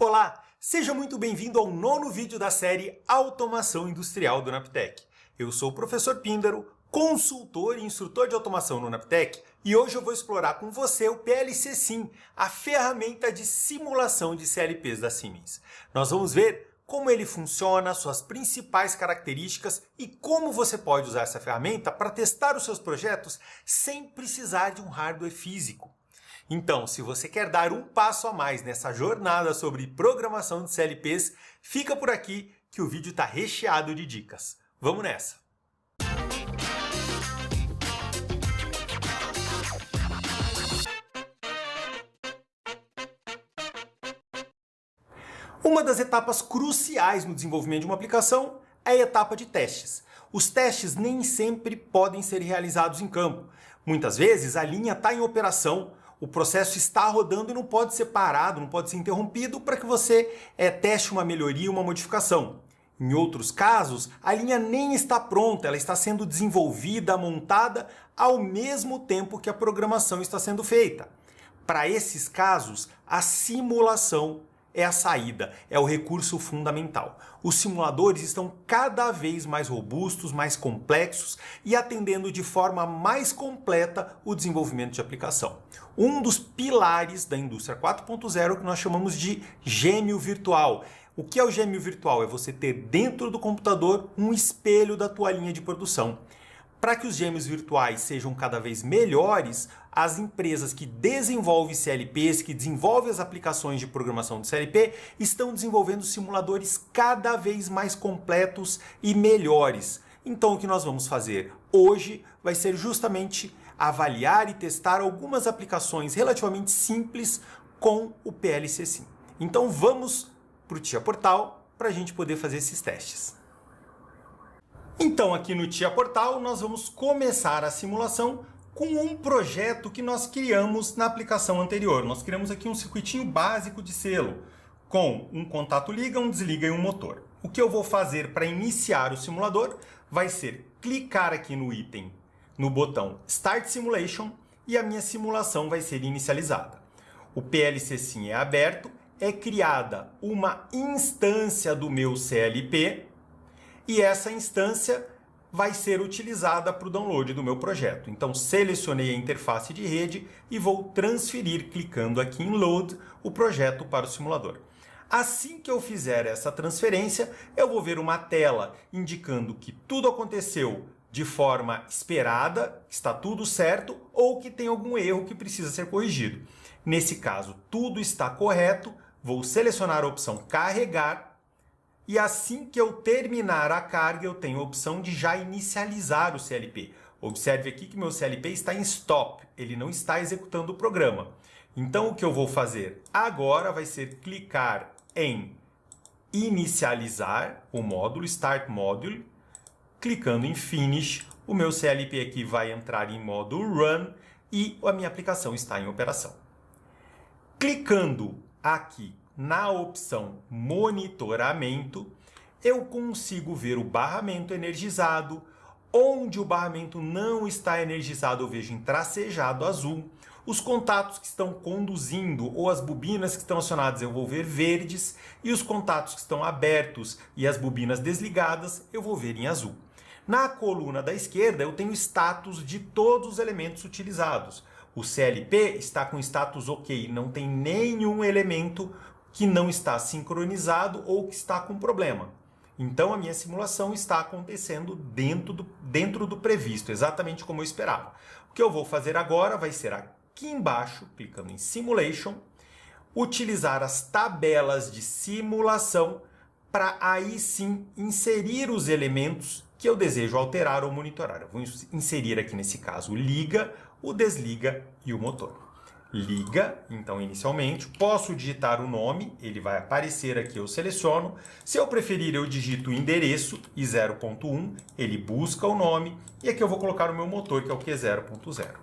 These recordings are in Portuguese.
Olá, seja muito bem-vindo ao 9º vídeo da série Automação Industrial do Naptec. Eu sou o professor Píndaro, consultor e instrutor de automação no Naptec, e hoje eu vou explorar com você o PLC Sim, a ferramenta de simulação de CLPs da Siemens. Nós vamos ver como ele funciona, suas principais características e como você pode usar essa ferramenta para testar os seus projetos sem precisar de um hardware físico. Então, se você quer dar um passo a mais nessa jornada sobre programação de CLPs, fica por aqui que o vídeo está recheado de dicas. Vamos nessa! Uma das etapas cruciais no desenvolvimento de uma aplicação é a etapa de testes. Os testes nem sempre podem ser realizados em campo. Muitas vezes a linha está em operação, o processo está rodando e não pode ser parado, não pode ser interrompido para que você teste uma melhoria, uma modificação. Em outros casos, a linha nem está pronta, ela está sendo desenvolvida, montada ao mesmo tempo que a programação está sendo feita. Para esses casos, a simulação é a saída, é o recurso fundamental. Os simuladores estão cada vez mais robustos, mais complexos e atendendo de forma mais completa o desenvolvimento de aplicação. Um dos pilares da indústria 4.0 que nós chamamos de gêmeo virtual. O que é o gêmeo virtual? É você ter dentro do computador um espelho da tua linha de produção. Para que os gêmeos virtuais sejam cada vez melhores, as empresas que desenvolvem CLPs, que desenvolvem as aplicações de programação de CLP, estão desenvolvendo simuladores cada vez mais completos e melhores. Então o que nós vamos fazer hoje vai ser justamente avaliar e testar algumas aplicações relativamente simples com o PLC Sim. Então vamos para o TIA Portal para a gente poder fazer esses testes. Então aqui no TIA Portal nós vamos começar a simulação com um projeto que nós criamos na aplicação anterior. Nós criamos aqui um circuitinho básico de selo com um contato liga, um desliga e um motor. O que eu vou fazer para iniciar o simulador vai ser clicar aqui no item, no botão Start Simulation e a minha simulação vai ser inicializada. O PLC Sim é aberto, é criada uma instância do meu CLP e essa instância vai ser utilizada para o download do meu projeto. Então, selecionei a interface de rede e vou transferir, clicando aqui em Load, o projeto para o simulador. Assim que eu fizer essa transferência, eu vou ver uma tela indicando que tudo aconteceu de forma esperada, está tudo certo, ou que tem algum erro que precisa ser corrigido. Nesse caso, tudo está correto, vou selecionar a opção Carregar, e assim que eu terminar a carga, eu tenho a opção de já inicializar o CLP. Observe aqui que meu CLP está em stop, ele não está executando o programa. Então o que eu vou fazer agora vai ser clicar em inicializar o módulo, Start Module, clicando em Finish, o meu CLP aqui vai entrar em modo Run e a minha aplicação está em operação. Clicando aqui na opção monitoramento, eu consigo ver o barramento energizado. Onde o barramento não está energizado, eu vejo em tracejado azul. Os contatos que estão conduzindo ou as bobinas que estão acionadas, eu vou ver verdes. E os contatos que estão abertos e as bobinas desligadas, eu vou ver em azul. Na coluna da esquerda, eu tenho status de todos os elementos utilizados. O CLP está com status OK, não tem nenhum elemento que não está sincronizado ou que está com problema. Então a minha simulação está acontecendo dentro do previsto, exatamente como eu esperava. O que eu vou fazer agora vai ser aqui embaixo, clicando em Simulation, utilizar as tabelas de simulação para aí sim inserir os elementos que eu desejo alterar ou monitorar. Eu vou inserir aqui nesse caso o liga, o desliga e o motor. Liga, então inicialmente, posso digitar o nome, ele vai aparecer aqui, eu seleciono. Se eu preferir, eu digito o endereço e 0.1, ele busca o nome e aqui eu vou colocar o meu motor, que é o Q0.0.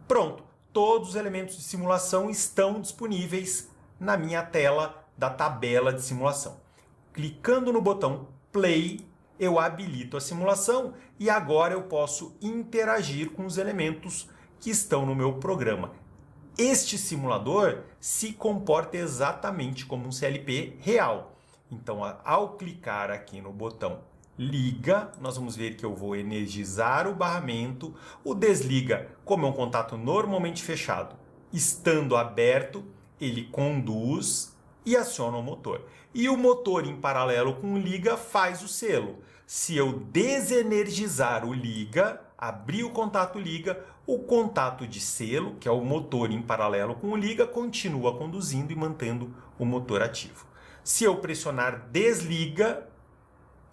Pronto, todos os elementos de simulação estão disponíveis na minha tela da tabela de simulação. Clicando no botão Play, eu habilito a simulação e agora eu posso interagir com os elementos que estão no meu programa. este simulador se comporta exatamente como um CLP real. Então, ao clicar aqui no botão liga, nós vamos ver que eu vou energizar o barramento. O desliga, como é um contato normalmente fechado, estando aberto, ele conduz e aciona o motor. E o motor, em paralelo com o liga, faz o selo. Se eu desenergizar o liga, abrir o contato liga, o contato de selo, que é o motor em paralelo com o liga, continua conduzindo e mantendo o motor ativo. Se eu pressionar desliga,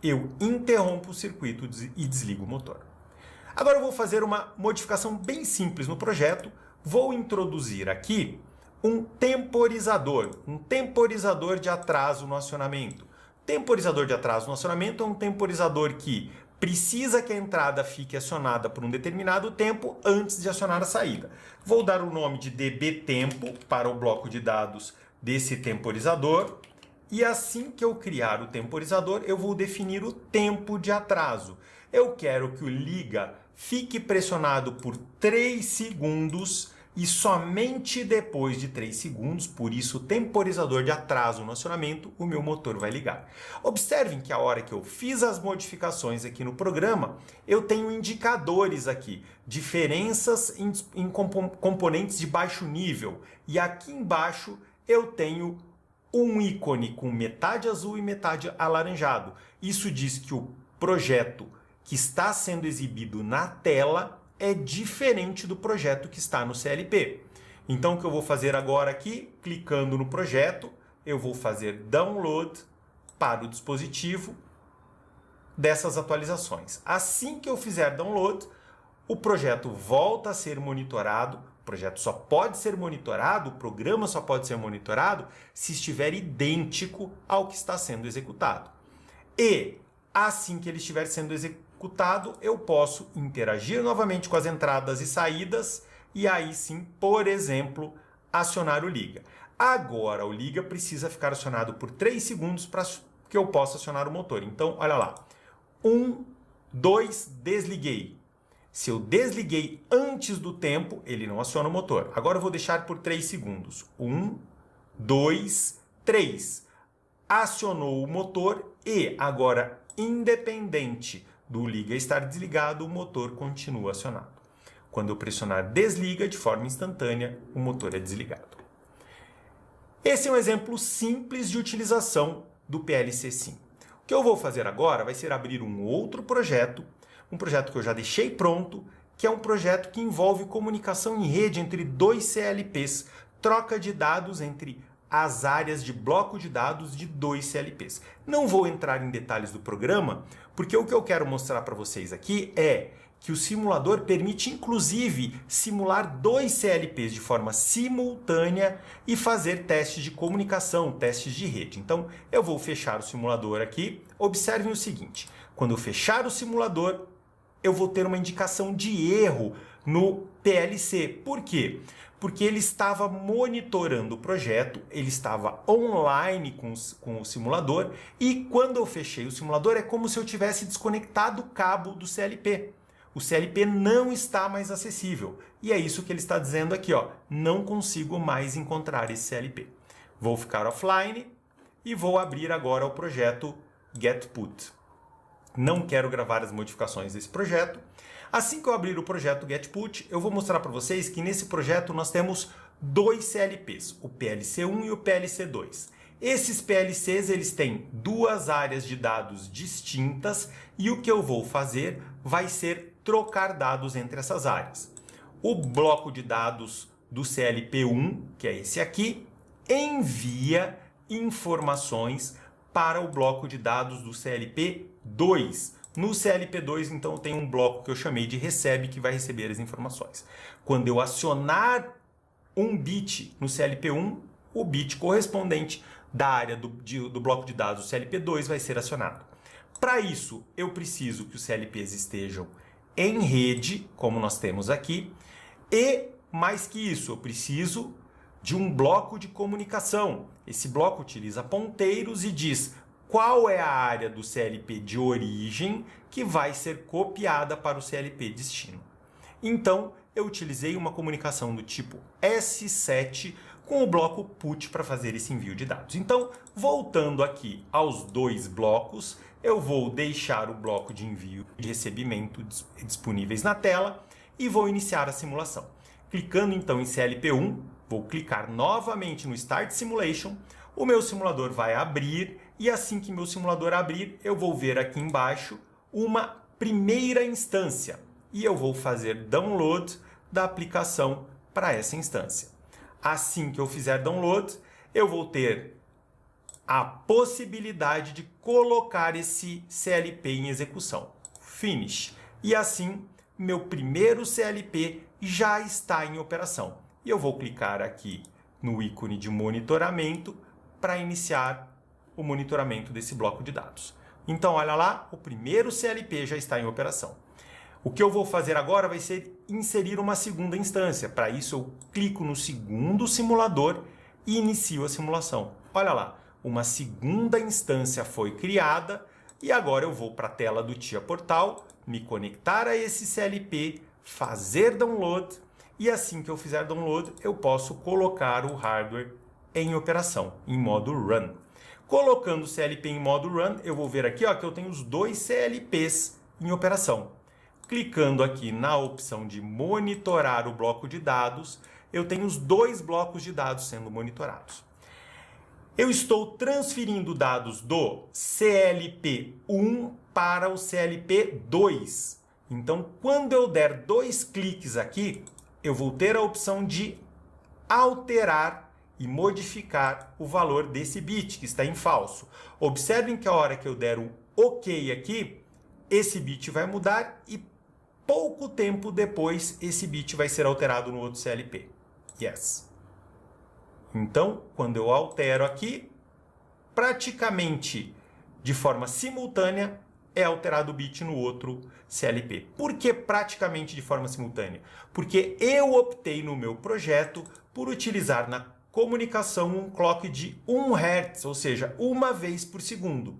eu interrompo o circuito e desligo o motor. Agora eu vou fazer uma modificação bem simples no projeto. Vou introduzir aqui um temporizador de atraso no acionamento. Temporizador de atraso no acionamento é um temporizador que precisa que a entrada fique acionada por um determinado tempo antes de acionar a saída. Vou dar o nome de dbTempo para o bloco de dados desse temporizador. E assim que eu criar o temporizador, eu vou definir o tempo de atraso. Eu quero que o liga fique pressionado por 3 segundos e somente depois de 3 segundos, por isso o temporizador de atraso no acionamento, o meu motor vai ligar. Observem que a hora que eu fiz as modificações aqui no programa, eu tenho indicadores aqui, diferenças em componentes de baixo nível. E aqui embaixo eu tenho um ícone com metade azul e metade alaranjado. Isso diz que o projeto que está sendo exibido na tela é diferente do projeto que está no CLP. Então, o que eu vou fazer agora aqui, clicando no projeto, eu vou fazer download para o dispositivo dessas atualizações. Assim que eu fizer download, o projeto volta a ser monitorado. O projeto só pode ser monitorado, o programa só pode ser monitorado se estiver idêntico ao que está sendo executado. E assim que ele estiver sendo executado, eu posso interagir novamente com as entradas e saídas e aí sim, por exemplo, acionar o liga. Agora o liga precisa ficar acionado por 3 segundos para que eu possa acionar o motor. Então, olha lá. 1, 2, desliguei. Se eu desliguei antes do tempo, ele não aciona o motor. Agora eu vou deixar por 3 segundos. 1, 2, 3. Acionou o motor e agora, independente do liga estar desligado, o motor continua acionado. Quando eu pressionar desliga de forma instantânea, o motor é desligado. Esse é um exemplo simples de utilização do PLC Sim. O que eu vou fazer agora vai ser abrir um outro projeto, um projeto que eu já deixei pronto, que é um projeto que envolve comunicação em rede entre 2 CLPs, troca de dados entre as áreas de bloco de dados de 2 CLPs. Não vou entrar em detalhes do programa, porque o que eu quero mostrar para vocês aqui é que o simulador permite, inclusive, simular 2 CLPs de forma simultânea e fazer testes de comunicação, testes de rede. Então, eu vou fechar o simulador aqui. Observem o seguinte, quando eu fechar o simulador, eu vou ter uma indicação de erro no PLC. Por quê? Porque ele estava monitorando o projeto, ele estava online com o simulador e quando eu fechei o simulador é como se eu tivesse desconectado o cabo do CLP. O CLP não está mais acessível. E é isso que ele está dizendo aqui, ó. Não consigo mais encontrar esse CLP. Vou ficar offline e vou abrir agora o projeto getPut. Não quero gravar as modificações desse projeto. Assim que eu abrir o projeto getPut, eu vou mostrar para vocês que nesse projeto nós temos 2 CLPs, o PLC1 e o PLC2. Esses PLCs eles têm 2 áreas de dados distintas e o que eu vou fazer vai ser trocar dados entre essas áreas. O bloco de dados do CLP1, que é esse aqui, envia informações para o bloco de dados do CLP2. No CLP2, então, tem um bloco que eu chamei de recebe, que vai receber as informações. Quando eu acionar um bit no CLP1, o bit correspondente da área do bloco de dados do CLP2 vai ser acionado. Para isso, eu preciso que os CLPs estejam em rede, como nós temos aqui, e mais que isso, eu preciso de um bloco de comunicação. Esse bloco utiliza ponteiros e diz qual é a área do CLP de origem que vai ser copiada para o CLP destino. Então, eu utilizei uma comunicação do tipo S7 com o bloco put para fazer esse envio de dados. Então, voltando aqui aos dois blocos, eu vou deixar o bloco de envio e recebimento disponíveis na tela e vou iniciar a simulação. Clicando então em CLP1, vou clicar novamente no Start Simulation, o meu simulador vai abrir e assim que meu simulador abrir, eu vou ver aqui embaixo uma primeira instância e eu vou fazer download da aplicação para essa instância. Assim que eu fizer download, eu vou ter a possibilidade de colocar esse CLP em execução. Finish. E assim, meu primeiro CLP já está em operação. E eu vou clicar aqui no ícone de monitoramento para iniciar o monitoramento desse bloco de dados. Então, olha lá, o primeiro CLP já está em operação. O que eu vou fazer agora vai ser inserir uma segunda instância. Para isso, eu clico no segundo simulador e inicio a simulação. Olha lá, uma segunda instância foi criada e agora eu vou para a tela do TIA Portal, me conectar a esse CLP, fazer download e assim que eu fizer download, eu posso colocar o hardware em operação, em modo Run. Colocando o CLP em modo Run, eu vou ver aqui que eu tenho os dois CLPs em operação. Clicando aqui na opção de monitorar o bloco de dados, eu tenho os dois blocos de dados sendo monitorados. Eu estou transferindo dados do CLP1 para o CLP2. Então, quando eu der 2 cliques aqui, eu vou ter a opção de alterar e modificar o valor desse bit que está em falso. Observem que a hora que eu der o OK aqui, esse bit vai mudar e pouco tempo depois esse bit vai ser alterado no outro CLP. Yes. Então, quando eu altero aqui, praticamente de forma simultânea é alterado o bit no outro CLP. Por que praticamente de forma simultânea? Porque eu optei no meu projeto por utilizar na comunicação um clock de 1 Hz, ou seja, uma vez por segundo.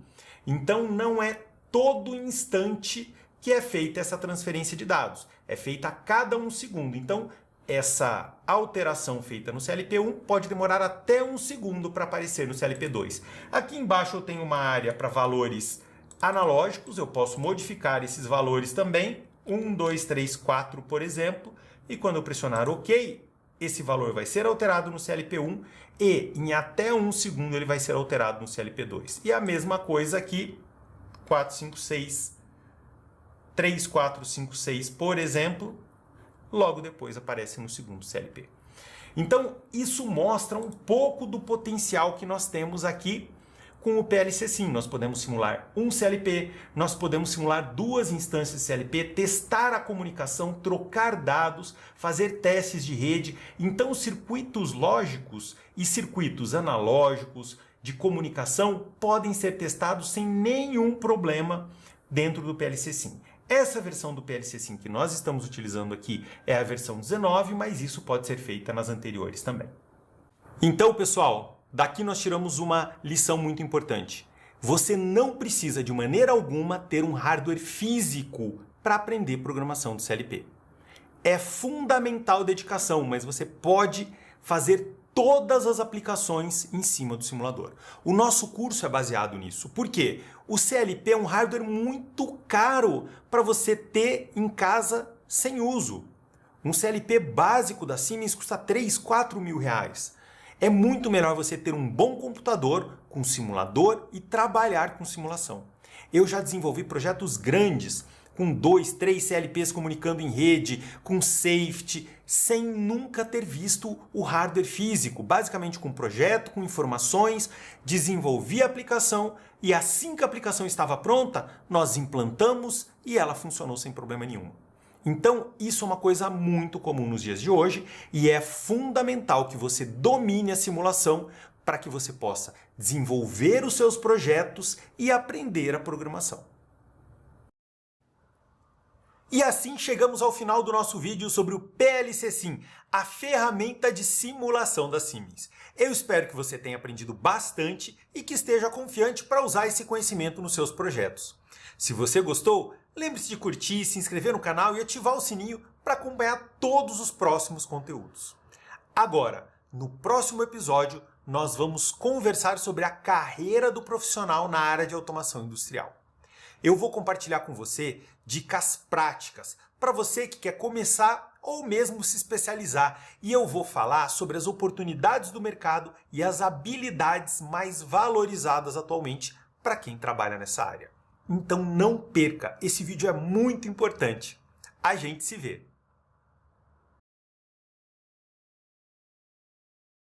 Então, não é todo instante que é feita essa transferência de dados. É feita a cada 1 segundo. Então, essa alteração feita no CLP1 pode demorar até 1 segundo para aparecer no CLP2. Aqui embaixo eu tenho uma área para valores analógicos. Eu posso modificar esses valores também. 1, 2, 3, 4, por exemplo. E quando eu pressionar OK, esse valor vai ser alterado no CLP1 e em até 1 segundo ele vai ser alterado no CLP2. E a mesma coisa aqui, 4, 5, 6... 3, 4, 5, 6, por exemplo, logo depois aparece no segundo CLP. Então, isso mostra um pouco do potencial que nós temos aqui com o PLC Sim. Nós podemos simular um CLP, nós podemos simular 2 instâncias de CLP, testar a comunicação, trocar dados, fazer testes de rede. Então, circuitos lógicos e circuitos analógicos de comunicação podem ser testados sem nenhum problema dentro do PLC Sim. Essa versão do PLC Sim que nós estamos utilizando aqui é a versão 19, mas isso pode ser feito nas anteriores também. Então, pessoal, daqui nós tiramos uma lição muito importante. Você não precisa de maneira alguma ter um hardware físico para aprender programação do CLP. É fundamental dedicação, mas você pode fazer todas as aplicações em cima do simulador. O nosso curso é baseado nisso. Por quê? O CLP é um hardware muito caro para você ter em casa sem uso. Um CLP básico da Siemens custa 3, 4 mil reais. É muito melhor você ter um bom computador com simulador e trabalhar com simulação. Eu já desenvolvi projetos grandes, com 2, 3 CLPs comunicando em rede, com safety, sem nunca ter visto o hardware físico. Basicamente com projeto, com informações, desenvolvi a aplicação e assim que a aplicação estava pronta, nós implantamos e ela funcionou sem problema nenhum. Então, isso é uma coisa muito comum nos dias de hoje e é fundamental que você domine a simulação para que você possa desenvolver os seus projetos e aprender a programação. E assim chegamos ao final do nosso vídeo sobre o PLC Sim, a ferramenta de simulação da Siemens. Eu espero que você tenha aprendido bastante e que esteja confiante para usar esse conhecimento nos seus projetos. Se você gostou, Lembre-se de curtir, se inscrever no canal e ativar o sininho para acompanhar todos os próximos conteúdos. Agora, no próximo episódio, nós vamos conversar sobre a carreira do profissional na área de automação industrial. Eu vou compartilhar com você dicas práticas para você que quer começar ou mesmo se especializar, e eu vou falar sobre as oportunidades do mercado e as habilidades mais valorizadas atualmente para quem trabalha nessa área. Então não perca, esse vídeo é muito importante. A gente se vê!